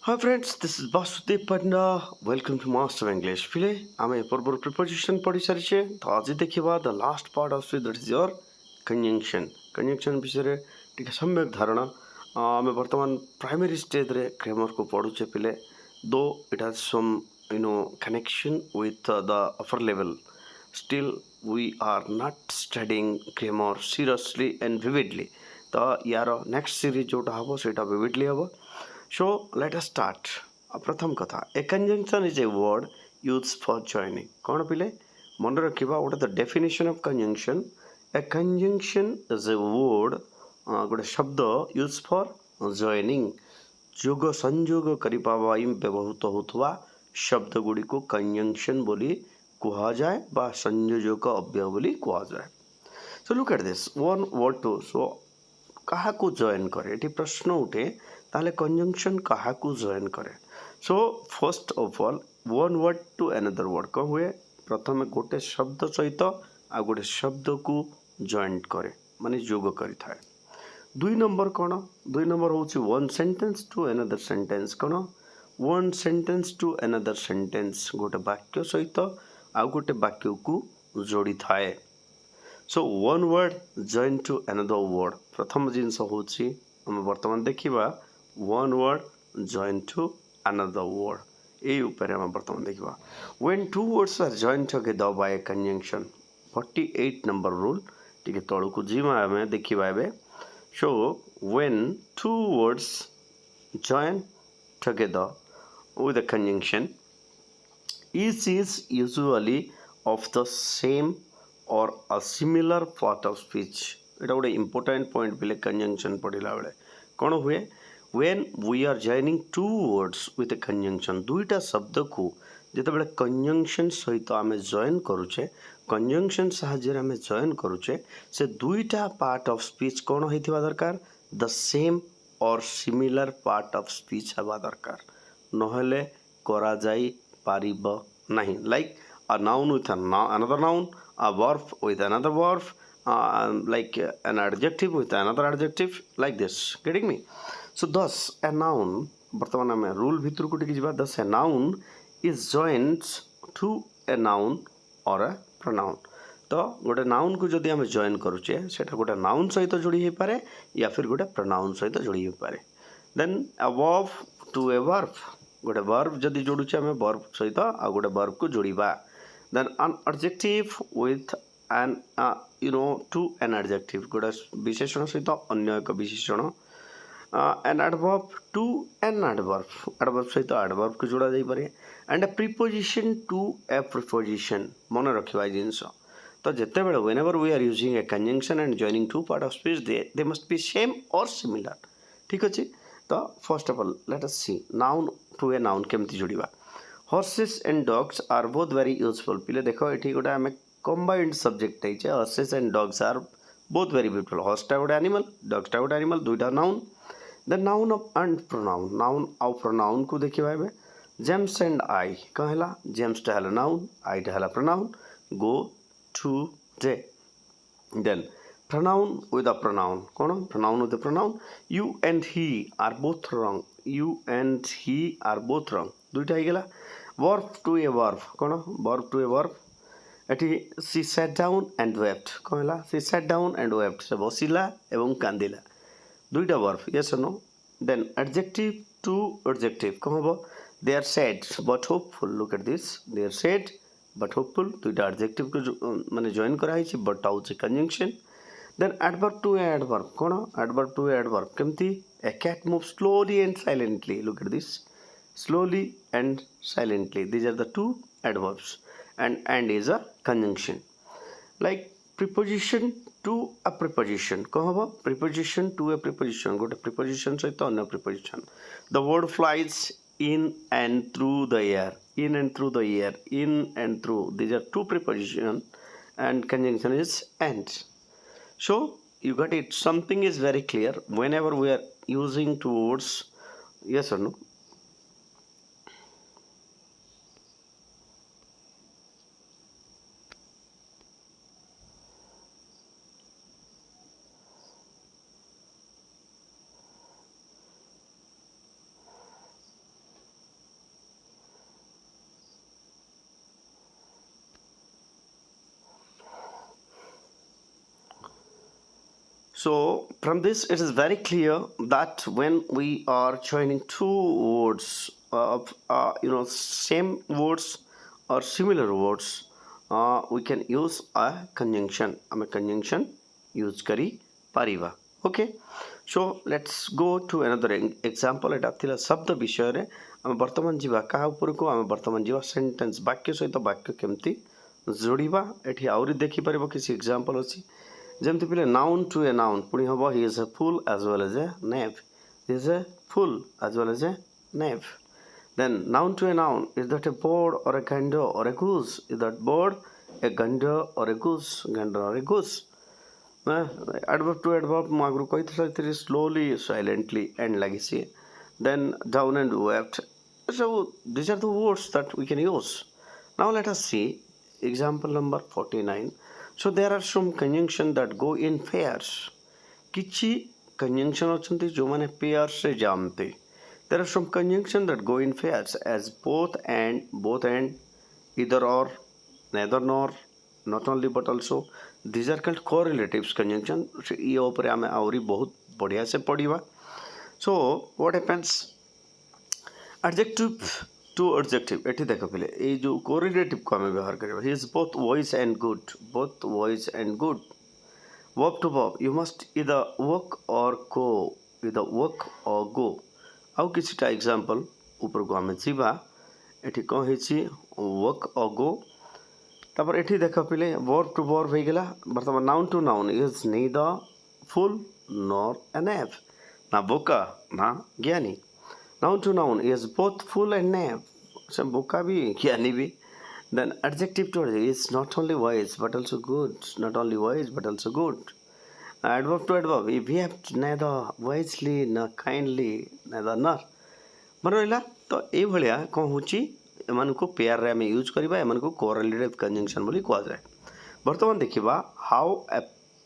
Hi friends, this is Basudev Panda. Welcome to Master English. File ଆମେ ପୂର୍ବରୁ preposition ପଢି ସାରିଛେ ତ ଆଜି ଦେଖିବା the last part of it, that is your conjunction. Conjunction ବିଷୟରେ ଟିକେ ସମ୍ୟକ ଧାରଣା ଆମେ ବର୍ତ୍ତମାନ primary stageରେ ଗ୍ରାମରକୁ ପଢୁଛେ ପିଲେ, though it has some connection with the upper level. Still we are not studying grammar seriously and vividly. ତ ୟାର next series ଯୋଉଟା ହବ ସେଇଟା vividly ହବ. So let us start. प्रथम कथा, a conjunction is a word used for joining. कौन पिले मन रखिबा, what is the definition of conjunction? A conjunction is a word गोटे शब्द यूज फॉर joining, जोग संयोग करिपा पाई व्यवहृत होतवा शब्द गुडी को conjunction बोली कुहा जाए बा संयोजक अव्यय बोली कुहा जाए. So look at this one word to, so କାହାକୁ ଜଏନ୍ କରେ, ଏଠି ପ୍ରଶ୍ନ ଉଠେ ତାହେଲେ କଞ୍ଜଙ୍କ୍ସନ୍ କାହାକୁ ଜଏନ୍ କରେ. So first of all one word to another word କ'ଣ ହୁଏ, ପ୍ରଥମେ ଗୋଟେ ଶବ୍ଦ ସହିତ ଆଉ ଗୋଟେ ଶବ୍ଦକୁ ଜଏଣ୍ଟ କରେ, ମାନେ ଯୋଗ କରିଥାଏ. ଦୁଇ ନମ୍ବର କ'ଣ, ଦୁଇ ନମ୍ବର ହେଉଛି one sentence to another sentence. କ'ଣ, one sentence to another sentence, ଗୋଟେ ବାକ୍ୟ ସହିତ ଆଉ ଗୋଟେ ବାକ୍ୟକୁ ଯୋଡ଼ିଥାଏ. So one word join to another word. प्रथम जिनस होची हम वर्तमान देखिबा one word join to another word. ए ऊपर हम वर्तमान देखिबा when two words are joined together by a conjunction. 48 number rule ठीक है तळु को जीमा हमें देखिबा एबे. So when two words join together with a conjunction, each is usually of the same or a similar part of speech. एटा गोटे important point पिले conjunction पढ़िला बेले कौन हुए, when we are joining two words with a conjunction, दुईटा शब्द को जेतेबेले conjunction सहित आमे join करूचे, conjunction साहाଯ୍य आमे join करूचे, से दुईटा part of speech कौन होइथिबा दरकार, the same or similar part of speech हवा दरकार, नहले करा जाई पारिब नहीं. Like a noun with another noun, a verb with another verb, like an adjective with another adjective, like this. Getting me? So thus a noun, ବର୍ତ୍ତମାନ ଆମେ rule ଭିତରକୁ ଟିକେ ଯିବା. thus a noun is joined to a noun or a pronoun. ତ ଗୋଟେ noun को ଯଦି ଆମେ join କରୁଛେ ସେଟା ଗୋଟେ noun ସହିତ ଯୋଡ଼ି ହେଇପାରେ या फिर ଗୋଟେ pronoun ସହିତ ଯୋଡ଼ି ହେଇପାରେ. then a verb to a verb, ଗୋଟେ verb ଯଦି ଯୋଡୁଛେ ଆମେ verb ସହିତ ଆଉ ଗୋଟେ verb को जोड़िबा. then an adjective with an to an adjective, गोटे विशेषण सहित अन्य एक विशेषण. an adverb to an adverb, adverb सहित adverb को जोड़ा जाई पारे. and a preposition to a preposition, मन रखिबा जिंस. तो जेते बेले whenever we are using a conjunction and joining two part of speech, they must be same or similar. ठीक अछि. तो first of all let us see noun to a noun केमती जोड़िबा. horses and dogs are both very useful. पिले देखो एठी गोटे आमे combined subject है. horses and dogs are both very beautiful. horse टा गोटे animal, dogs टा गोटे animal, दुईटा noun. the noun of and pronoun, noun और pronoun को देखिबा एबे. James and I कहला, James टा हला noun, I टा हला pronoun. go to day. then pronoun with a pronoun, कौन pronoun with a pronoun. you and he are both wrong, you and he are both wrong, दुईटा हो गला. verb to a verb, कौन verb to a verb. Eighty she sat down and wept, कौन हला she sat down and wept, से बसिला एवं कांदिला, दुईटा verb, yes or no. then adjective to adjective कौन हबो, they are sad but hopeful. look at this, they are sad but hopeful, दुईटा adjective को माने join करा हिची but आउचे conjunction. then adverb to adverb, कौन adverb to adverb केमती, a cat moves slowly and silently. look at this, slowly and silently, these are the two adverbs. and is a conjunction. like preposition to a preposition, कौन हबो preposition to a preposition, गोटे preposition सहित अन्य preposition. the word flies in and through the air, in and through the air, in and through, these are two preposition and conjunction is and. so you got it, something is very clear whenever we are using two words, yes or no. So from this it is very clear that when we are joining two words of same words or similar words, we can use a conjunction. आम conjunction use करी Paribas. Okay, so let's go to another example. एटा थिला शब्द विषय रे आम वर्तमान जीवा का ऊपर को आम वर्तमान जीवा सेंटेंस वाक्य सहित वाक्य केमती जोड़िबा. एठी आउरी देखि परबो किसी एग्जांपल अछि जेमती पिले नाउन टू ए नाउन पुणी hmm he is a fool as well as a knave. He is a fool as well as a knave. Then noun to a noun, is that a bird or a gander or a goose? Is that bird a gander or a goose? Gander or a goose. Adverb to adverb magru koi slowly silently and legacy. Then down and left. So these are the words that we can use. Now let us see example number 49. So there are some conjunction that go in pairs. किछि conjunction अछंती जो माने pairs से जामते. There are some conjunction that go in pairs as both and, either or, neither nor, not only but also. These are called correlatives conjunction. ये ऊपर हमें आउरी बहुत बढ़िया से पढ़िबा. So what happens? Adjective to adjective. एठी देखो पहले ये जो correlative को हमें व्यवहार करेगा. He is both wise and good. Both wise and good. Verb to verb. You must either work or go. Either work or go. आउ किछटा एग्जांपल ऊपर को हमें जीवा. एठी कौन हेछि work or go. तापर एठी देखो पहले verb to verb हो गेला. वर्तमान noun to noun is neither fool nor a knave. ना बोका ना ज्ञानी. Noun to noun is both fool and knave. So boka भी ज्ञानी भी. Then adjective to adjective is not only wise but also good. Not only wise but also good. Adverb to adverb, if we have neither wisely nor kindly neither nor. मन रहा तो ये भलिया कौन होची एमान को पेयर रे में यूज करिबा. एमान को कोरिलेटिव कंजंक्शन बोली कहा जाए. वर्तमान देखिबा how a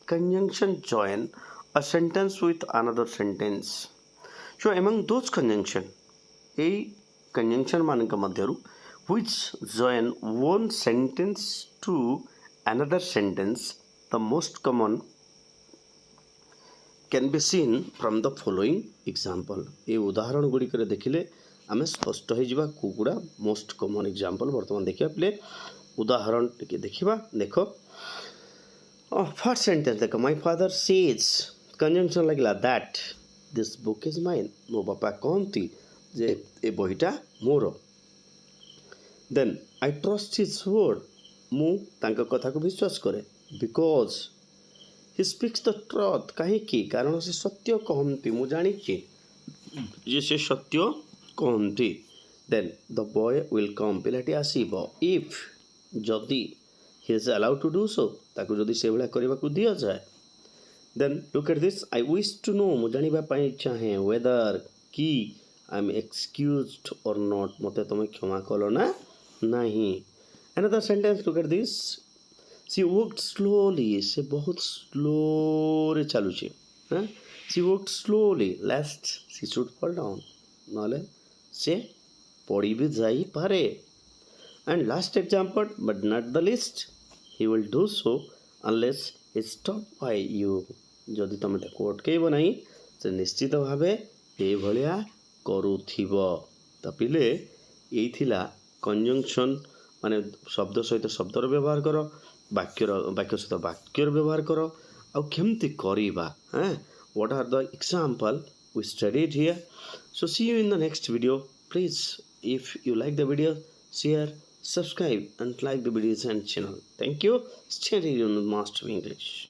conjunction join a sentence with another sentence. So among those conjunction, a conjunction मानक मध्यरु which join one sentence to another sentence, the most common can be seen from the following example. ये उदाहरण गुड़ी करे देखिले आमे स्पष्ट हो जिबा कुकुड़ा most common example. वर्तमान देखिबा प्ले उदाहरण टिके देखिबा. देखो first sentence देखो my father says conjunction लागला that this book is mine. मो बापा कहती जे ए बहीटा मोर. Then I trust his word. मु तांका कथा को विश्वास करे because he speaks the truth. काहे की कारण से सत्य कहती मु जानी छी जे से सत्य कहती. Then the boy will come. पिलाटी आसीबो if जदी he is allowed to do so. ताको जदी से भला करबा को दिया जाए. Then look at this. I wish to know. मु जानिबा पाई चाहे whether कि I am excused or not. मते तमे क्षमा कलो ना नहीं. Another sentence. Look at this. She walked slowly. से बहुत slow रे चालू छे. She walked slowly lest she should fall down. नाले से पड़ी भी जाई पारे. And last example, but not the least, he will do so unless he stopped by you. जदि तुम ताको अटकेइब नहीं से निश्चित भावे ए भलिया करूथिब. त पिले एई थिला कंजंक्शन माने शब्द सहित शब्दर व्यवहार करो. वाक्य सहित वाक्यर व्यवहार करो. आ केमती करिबा. What are the example we studied here? So see you in the next video. Please, if you like the video, share, subscribe and like the videos and channel. Thank you. Stay tuned with Master of English.